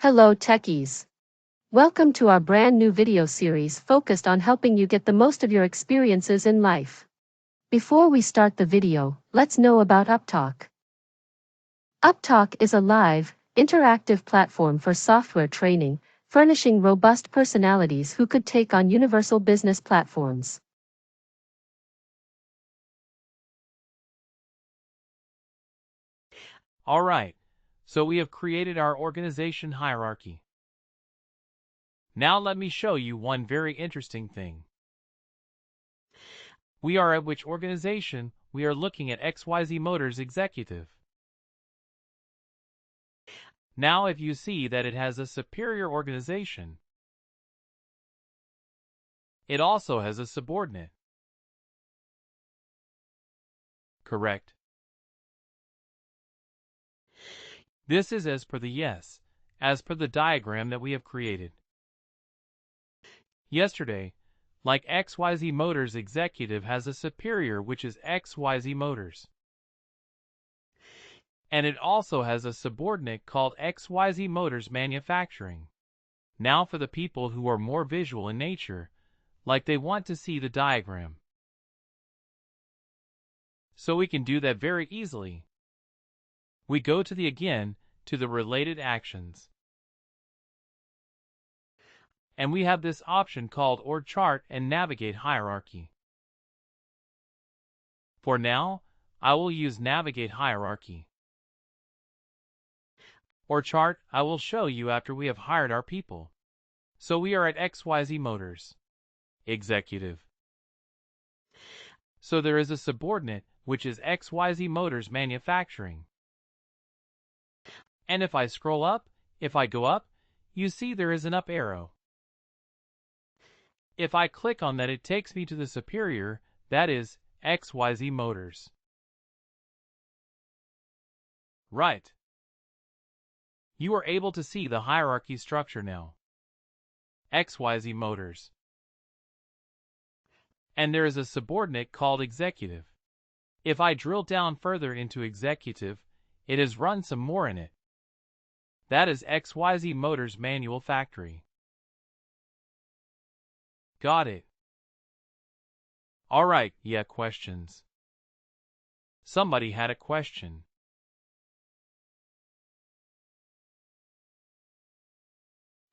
Hello techies. Welcome to our brand new video series focused on helping you get the most of your experiences in life. Before we start the video, let's know about Upptalk. Upptalk is a live, interactive platform for software training, furnishing robust personalities who could take on universal business platforms. Alright, so we have created our organization hierarchy. Now let me show you one very interesting thing. We are at which organization? We are looking at XYZ Motors Executive. Now if you see that it has a superior organization, it also has a subordinate. Correct. This is as per the diagram that we have created. Yesterday, like XYZ Motors Executive has a superior which is XYZ Motors. And it also has a subordinate called XYZ Motors Manufacturing. Now for the people who are more visual in nature, like they want to see the diagram. So we can do that very easily. We go to the related actions. And we have this option called Org Chart and Navigate Hierarchy. For now, I will use Navigate Hierarchy. Org Chart I will show you after we have hired our people. So we are at XYZ Motors Executive. So there is a subordinate which is XYZ Motors Manufacturing. And if I scroll up, if I go up, you see there is an up arrow. If I click on that, it takes me to the superior, that is XYZ Motors. Right. You are able to see the hierarchy structure now. XYZ Motors. And there is a subordinate called Executive. If I drill down further into Executive, it has run some more in it. That is XYZ Motors Manual Factory. Got it. Alright, yeah, questions. Somebody had a question.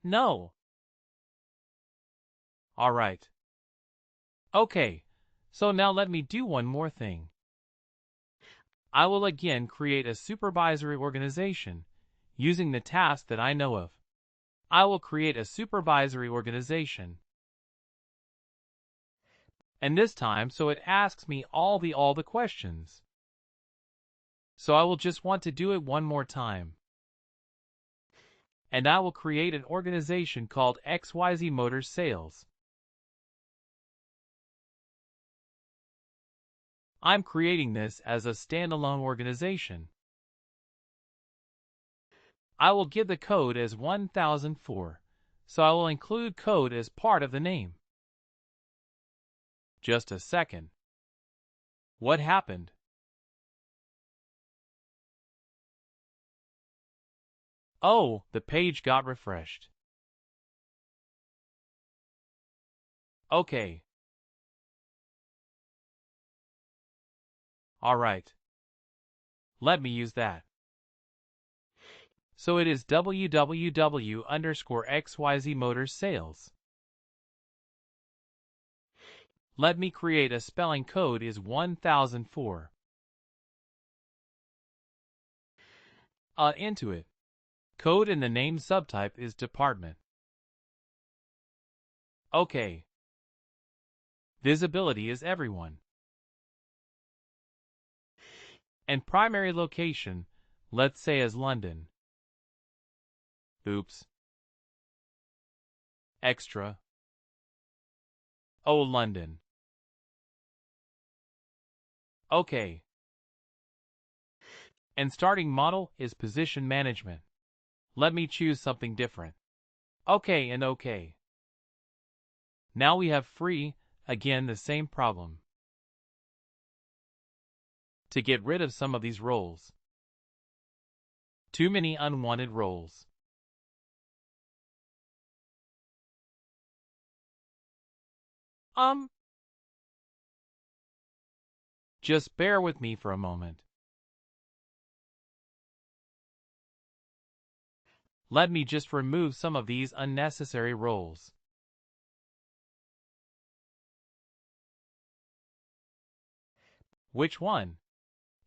No. Alright. Okay, so now let me do one more thing. I will again create a supervisory organization using the task that I know of. I will create a supervisory organization. And this time, so it asks me all the questions. So I will just want to do it one more time. And I will create an organization called XYZ Motors Sales. I'm creating this as a standalone organization. I will give the code as 1004, so I will include code as part of the name. Just a second. What happened? Oh, the page got refreshed. Okay. Alright. Let me use that. So it is www_XYZ Motors Sales. Let me create a spelling code is 1004. Into it. Code in the name subtype is department. Okay. Visibility is everyone. And primary location, let's say as London. Oops. Extra. Oh, London. Okay. And starting model is position management. Let me choose something different. Okay and okay. Now we have free, again the same problem. To get rid of some of these roles. Too many unwanted roles. Just bear with me for a moment. Let me just remove some of these unnecessary roles. Which one?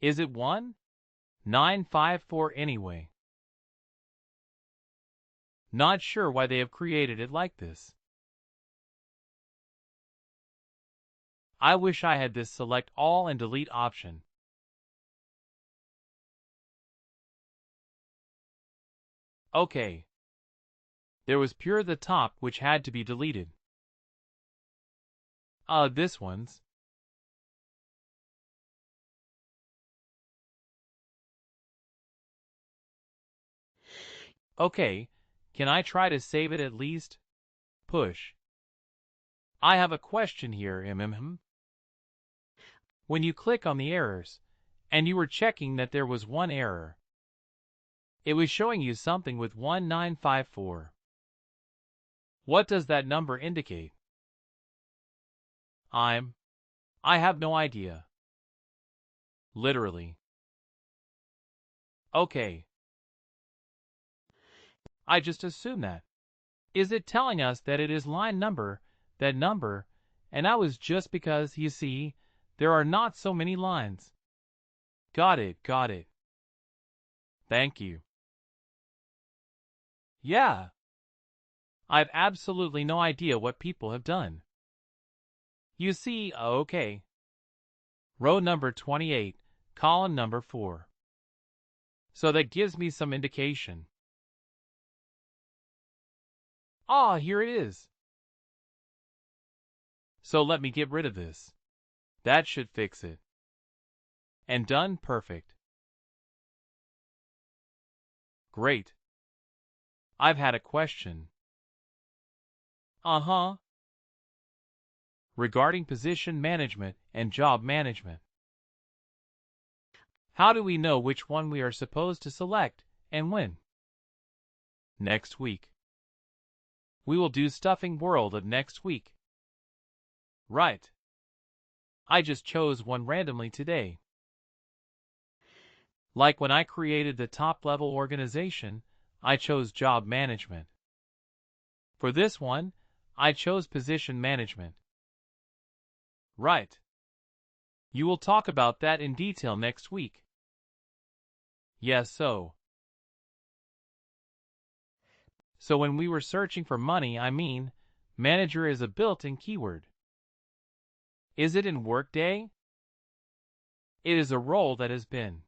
Is it 1954 anyway? Not sure why they have created it like this. I wish I had this select all and delete option. Okay. There was pure the top which had to be deleted. This one's. Okay, can I try to save it at least? Push. I have a question here, When you click on the errors, and you were checking that there was one error, it was showing you something with 1954. What does that number indicate? I have no idea. Literally. Okay. I just assume that. Is it telling us that it is line number, that number, and that was just because, you see, there are not so many lines. Got it. Thank you. Yeah. I've absolutely no idea what people have done. You see, okay. Row number 28, column number 4. So that gives me some indication. Here it is. So let me get rid of this. That should fix it. And done, perfect. Great. I've had a question. Regarding position management and job management. How do we know which one we are supposed to select and when? Next week. We will do stuffing world of next week. Right. I just chose one randomly today. Like when I created the top-level organization, I chose job management. For this one, I chose position management. Right. You will talk about that in detail next week. Yes, so when we were searching for money, manager is a built-in keyword. Is it in Workday? It is a role that has been.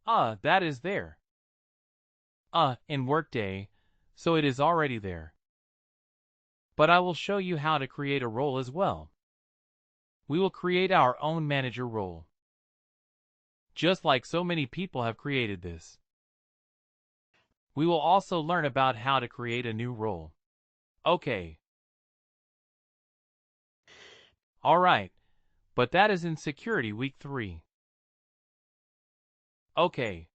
That is there. In Workday, so it is already there. But I will show you how to create a role as well. We will create our own manager role. Just like so many people have created this. We will also learn about how to create a new role. Okay. Alright, but that is in Security Week 3. Okay.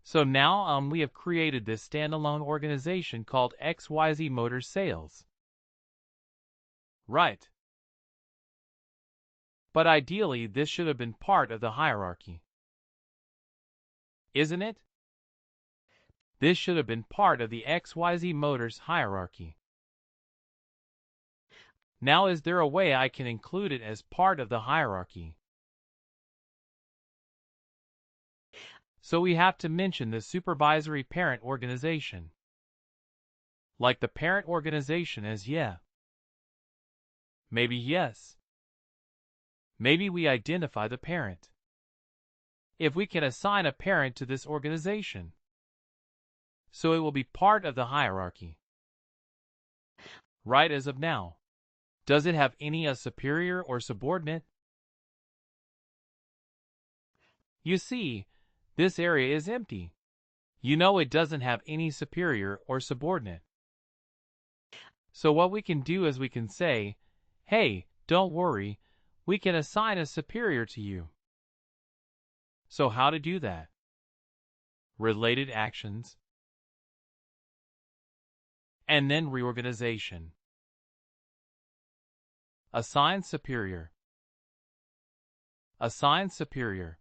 So now we have created this standalone organization called XYZ Motor Sales. Right. But ideally this should have been part of the hierarchy. Isn't it? This should have been part of the XYZ Motors hierarchy. Now is there a way I can include it as part of the hierarchy? So we have to mention the supervisory parent organization. Like the parent organization as Maybe yes. Maybe we identify the parent. If we can assign a parent to this organization. So it will be part of the hierarchy. Right as of now. Does it have any superior or subordinate? You see, this area is empty. You know it doesn't have any superior or subordinate. So what we can do is we can say, hey, don't worry, we can assign a superior to you. So how to do that? Related actions. and then reorganization. Assign superior. Assign superior.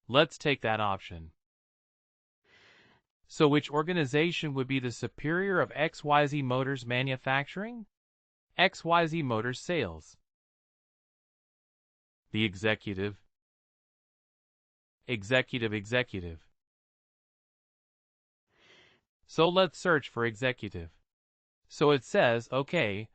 Let's take that option. So which organization would be the superior of XYZ Motors Manufacturing? XYZ Motors Sales. The executive. Executive. So let's search for executive. So it says, okay,